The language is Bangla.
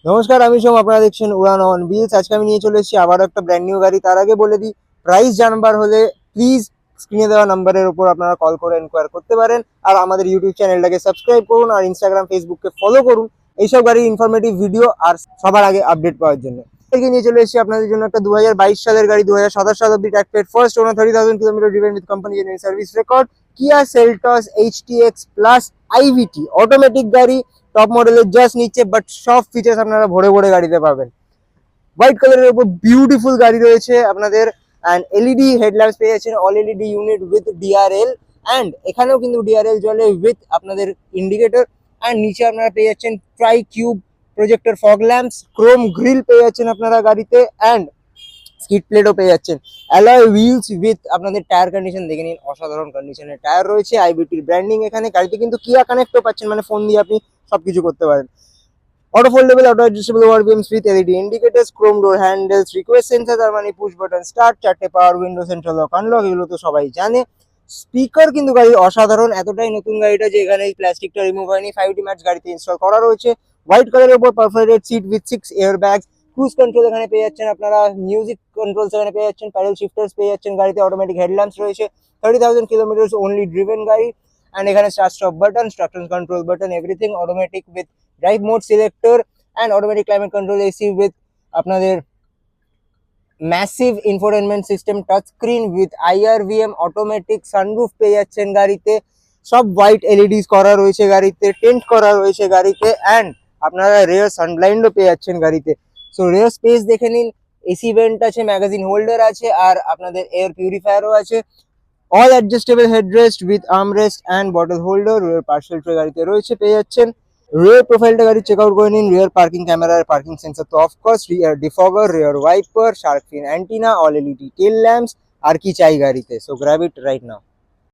নমস্কার, আমি সোম। আপনারা দেখছেন উড়ান অন বিচ। আজকে আমি নিয়ে চলে এসেছি আবারও একটা ব্র্যান্ড নিউ গাড়ি। তার আগে বলে দিই, প্রাইস জানবার হলে প্লিজ স্ক্রিনে দেওয়া নাম্বারের উপর আপনারা কল করে এনকোয়ার করতে পারেন। আর আমাদের ইউটিউব চ্যানেলটাকে সাবস্ক্রাইব করুন আর ইনস্টাগ্রাম ফেসবুককে ফলো করুন এইসব গাড়ির ইনফরমেটিভ ভিডিও আর সবার আগে আপডেট পাওয়ার জন্য। থেকে নিয়ে চলে এসেছি আপনাদের জন্য একটা 2022 সালের গাড়ি, 2027 সাল অব্দি tax paid, first owner, 30,000 kilometre driven with company genuine service record, Kia Seltos HTX plus IVT automatic গাড়ি। টপ মডেলের জাস্ট নিচ্ছে, বাট সব ফিচার্স আপনারা ভরে ভরে গাড়িতে পাবেন। হোয়াইট কালারের উপর বিউটিফুল গাড়ি রয়েছে আপনাদের। অ্যান্ড এলইডি হেডল্যাম্পস পেয়ে যাচ্ছেন, all LED unit with DRL. And এখানেও কিন্তু ডিআরএল জ্বলে উইথ আপনাদের ইন্ডিকেটর। অ্যান্ড নিচে আপনারা পেয়ে যাচ্ছেন try cube projector fog lamps, Chrome grill পেয়ে যাচ্ছেন আপনারা গাড়িতে। অ্যান্ড স্কিড প্লেটও পেয়ে যাচ্ছেন। অ্যালয় হুইলস উইথ আপনাদের টায়ার কন্ডিশন দেখে নিন, অসাধারণ কন্ডিশনের টায়ার রয়েছে। আইবিটির ব্র্যান্ডিং এখানে। গাড়িতে কিন্তু কিয়া কানেক্টও পাচ্ছেন, মানে ফোন দিয়ে আপনি সবকিছু করতে পারেন। Auto foldable, auto adjustable wall beams with LED indicators, chrome door handles, request sensor, তার মানে পুশ বাটন স্টার্ট, 4টে power window, central lock unlock, এগুলো তো সবাই জানে। স্পিকার কিন্তু গাড়ির অসাধারণ, এতটাই নতুন গাড়িটা যে এখানে এই প্লাস্টিকটা রিমুভ হয়নি। 5D ম্যাটস গাড়িতে ইনস্টল করা রয়েছে। হোয়াইট কালারের উপর perforated seat with 6 air bags. Cruise control এখানে পেয়ে যাচ্ছেন আপনারা, মিউজিক কন্ট্রোলস এখানে পেয়ে যাচ্ছেন, প্যাডেল শিফটার্স পেয়ে যাচ্ছেন গাড়িতে, অটোমেটিক হেডল্যাম্পস রয়েছে। 30,000 কিলোমিটার ওনলি ড্রিভেন গাড়ি। অ্যান্ড এখানে start stop button, traction control button, everything automatic with drive mode selector. And automatic climate control AC with আপনাদের massive infotainment system, touch screen with IRVM, automatic sunroof পেয়ে যাচ্ছেন গাড়িতে। সব হোয়াইট এলইডিস করা রয়েছে গাড়িতে, টেন্ট করা রয়েছে গাড়িতে। অ্যান্ড আপনারা রেয়ার সানব্লাইন্ডও পেয়ে যাচ্ছেন গাড়িতে। সো রেয়ার স্পেস দেখে নিন, এসি ভেন্ট আছে, ম্যাগাজিন হোল্ডার আছে, আর আপনাদের এয়ার পিউরিফায়ারও আছে। All adjustable headrest with armrest and bottle holder, rear parcel tray গাড়িতে রয়েছে, পেয়ে যাচ্ছেন। রিয়ার প্রোফাইলটা গাড়ি চেক আউট করে নিন। Rear parking camera, parking sensor তো of course, rear defogger, rear wiper, shark fin antenna, all LED tail lamps. আর কি চাই গাড়িতে? So grab it right now.